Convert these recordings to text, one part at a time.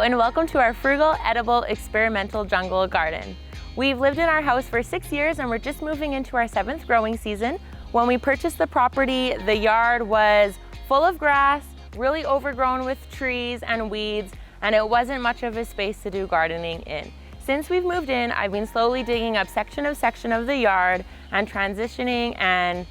and welcome to our frugal, edible, experimental jungle garden. We've lived in our house for 6 years and we're just moving into our 7th growing season. When we purchased the property, the yard was full of grass, really overgrown with trees and weeds, and it wasn't much of a space to do gardening in. Since we've moved in, I've been slowly digging up section of the yard and transitioning and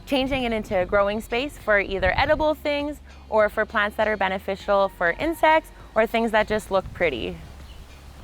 changing it into growing space for either edible things or for plants that are beneficial for insects or things that just look pretty.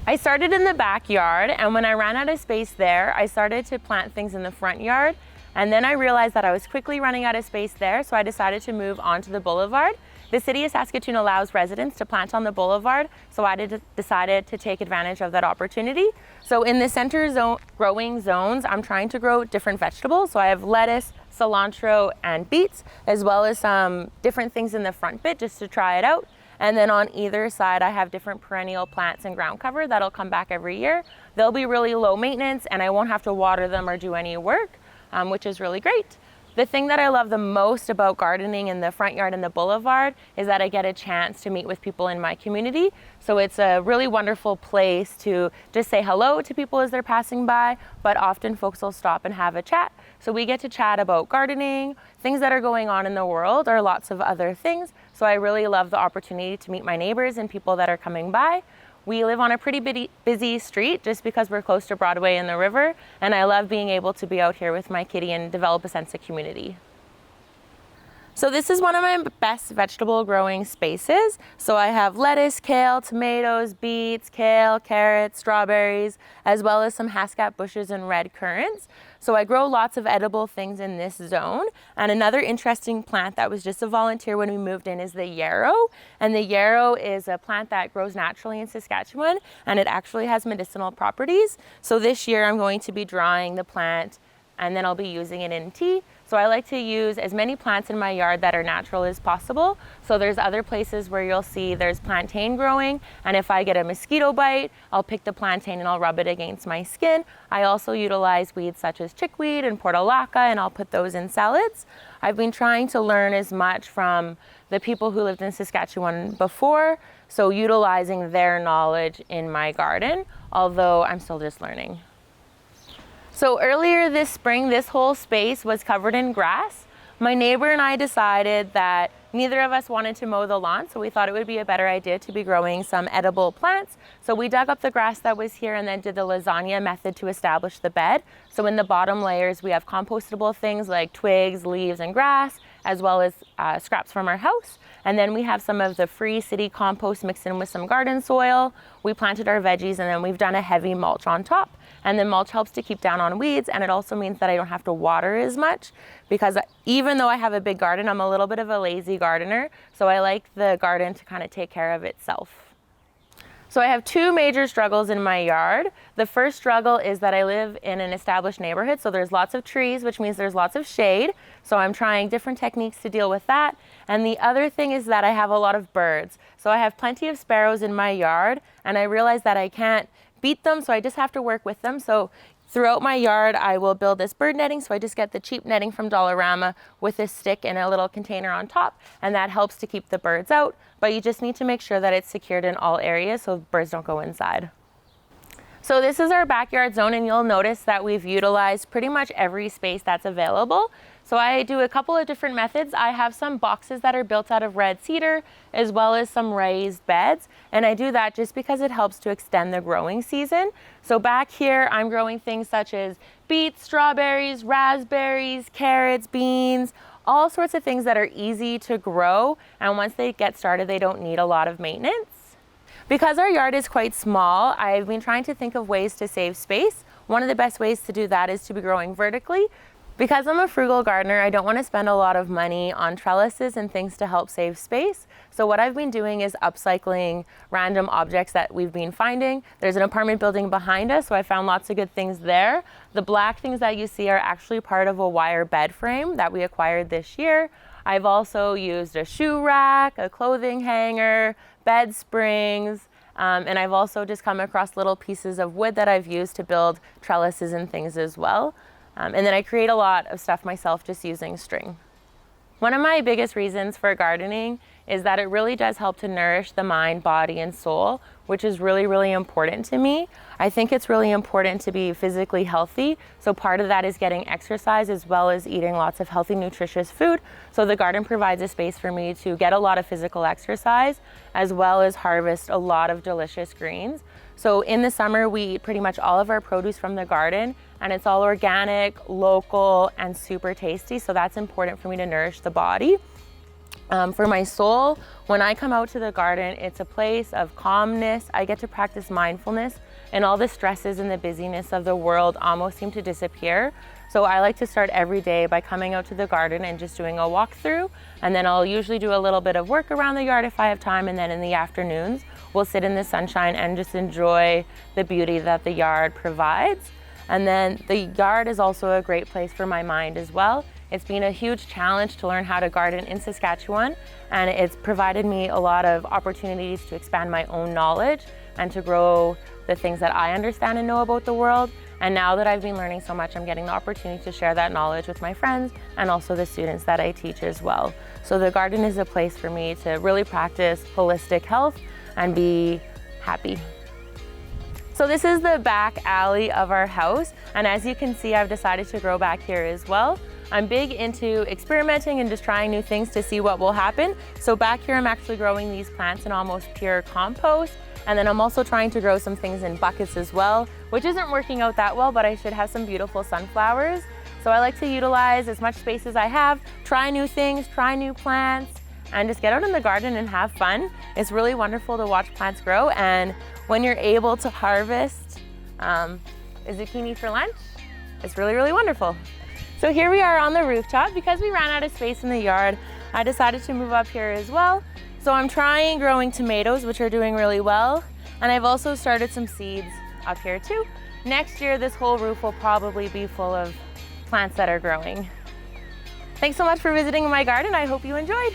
I started in the backyard, and when I ran out of space there, I started to plant things in the front yard, and then I realized that I was quickly running out of space there, so I decided to move onto the boulevard. The city of Saskatoon allows residents to plant on the boulevard, so I decided to take advantage of that opportunity. So in the center growing zones, I'm trying to grow different vegetables. So I have lettuce, cilantro, and beets, as well as some different things in the front bit just to try it out. And then on either side, I have different perennial plants and ground cover that'll come back every year. They'll be really low maintenance and I won't have to water them or do any work, which is really great. The thing that I love the most about gardening in the front yard and the boulevard is that I get a chance to meet with people in my community. So it's a really wonderful place to just say hello to people as they're passing by, but often folks will stop and have a chat. So we get to chat about gardening, things that are going on in the world, or lots of other things. So I really love the opportunity to meet my neighbors and people that are coming by. We live on a pretty busy street just because we're close to Broadway and the river, and I love being able to be out here with my kitty and develop a sense of community. So this is one of my best vegetable growing spaces. So I have lettuce, kale, tomatoes, beets, kale, carrots, strawberries, as well as some Haskap bushes and red currants. So I grow lots of edible things in this zone. And another interesting plant that was just a volunteer when we moved in is the yarrow. And the yarrow is a plant that grows naturally in Saskatchewan, and it actually has medicinal properties. So this year I'm going to be drying the plant and then I'll be using it in tea. So I like to use as many plants in my yard that are natural as possible. So there's other places where you'll see there's plantain growing, and if I get a mosquito bite, I'll pick the plantain and I'll rub it against my skin. I also utilize weeds such as chickweed and portulaca, and I'll put those in salads. I've been trying to learn as much from the people who lived in Saskatchewan before, so utilizing their knowledge in my garden, although I'm still just learning. So earlier this spring, this whole space was covered in grass. My neighbor and I decided that neither of us wanted to mow the lawn, so we thought it would be a better idea to be growing some edible plants. So we dug up the grass that was here and then did the lasagna method to establish the bed. So in the bottom layers, we have compostable things like twigs, leaves, and grass, as well as scraps from our house. And then we have some of the free city compost mixed in with some garden soil. We planted our veggies, and then we've done a heavy mulch on top. And the mulch helps to keep down on weeds, and it also means that I don't have to water as much, because even though I have a big garden, I'm a little bit of a lazy gardener, so I like the garden to kind of take care of itself. So I have two major struggles in my yard. The first struggle is that I live in an established neighborhood, so there's lots of trees, which means there's lots of shade. So I'm trying different techniques to deal with that. And the other thing is that I have a lot of birds. So I have plenty of sparrows in my yard, and I realize that I can't beat them, so I just have to work with them. So throughout my yard, I will build this bird netting. So I just get the cheap netting from Dollarama with this stick and a little container on top, and that helps to keep the birds out. But you just need to make sure that it's secured in all areas so birds don't go inside. So this is our backyard zone, and you'll notice that we've utilized pretty much every space that's available. So I do a couple of different methods. I have some boxes that are built out of red cedar, as well as some raised beds. And I do that just because it helps to extend the growing season. So back here, I'm growing things such as beets, strawberries, raspberries, carrots, beans, all sorts of things that are easy to grow. And once they get started, they don't need a lot of maintenance. Because our yard is quite small, I've been trying to think of ways to save space. One of the best ways to do that is to be growing vertically. Because I'm a frugal gardener, I don't want to spend a lot of money on trellises and things to help save space. So what I've been doing is upcycling random objects that we've been finding. There's an apartment building behind us, so I found lots of good things there. The black things that you see are actually part of a wire bed frame that we acquired this year. I've also used a shoe rack, a clothing hanger, bed springs, and I've also just come across little pieces of wood that I've used to build trellises and things as well. And then I create a lot of stuff myself just using string. One of my biggest reasons for gardening is that it really does help to nourish the mind, body, and soul, which is really, really important to me. I think it's really important to be physically healthy. So part of that is getting exercise as well as eating lots of healthy, nutritious food. So the garden provides a space for me to get a lot of physical exercise as well as harvest a lot of delicious greens. So in the summer, we eat pretty much all of our produce from the garden, and it's all organic, local, and super tasty. So that's important for me to nourish the body. For my soul, when I come out to the garden, it's a place of calmness. I get to practice mindfulness, and all the stresses and the busyness of the world almost seem to disappear. So I like to start every day by coming out to the garden and just doing a walkthrough, and then I'll usually do a little bit of work around the yard if I have time, and then in the afternoons, we'll sit in the sunshine and just enjoy the beauty that the yard provides. And then the yard is also a great place for my mind as well. It's been a huge challenge to learn how to garden in Saskatchewan, and it's provided me a lot of opportunities to expand my own knowledge and to grow the things that I understand and know about the world. And now that I've been learning so much, I'm getting the opportunity to share that knowledge with my friends and also the students that I teach as well. So the garden is a place for me to really practice holistic health and be happy. So this is the back alley of our house, and as you can see, I've decided to grow back here as well. I'm big into experimenting and just trying new things to see what will happen. So back here, I'm actually growing these plants in almost pure compost, and then I'm also trying to grow some things in buckets as well, which isn't working out that well, but I should have some beautiful sunflowers. So I like to utilize as much space as I have, try new things, try new plants, and just get out in the garden and have fun. It's really wonderful to watch plants grow, and when you're able to harvest a zucchini for lunch, it's really, really wonderful. So here we are on the rooftop. Because we ran out of space in the yard, I decided to move up here as well. So I'm trying growing tomatoes, which are doing really well, and I've also started some seeds up here too. Next year, this whole roof will probably be full of plants that are growing. Thanks so much for visiting my garden. I hope you enjoyed.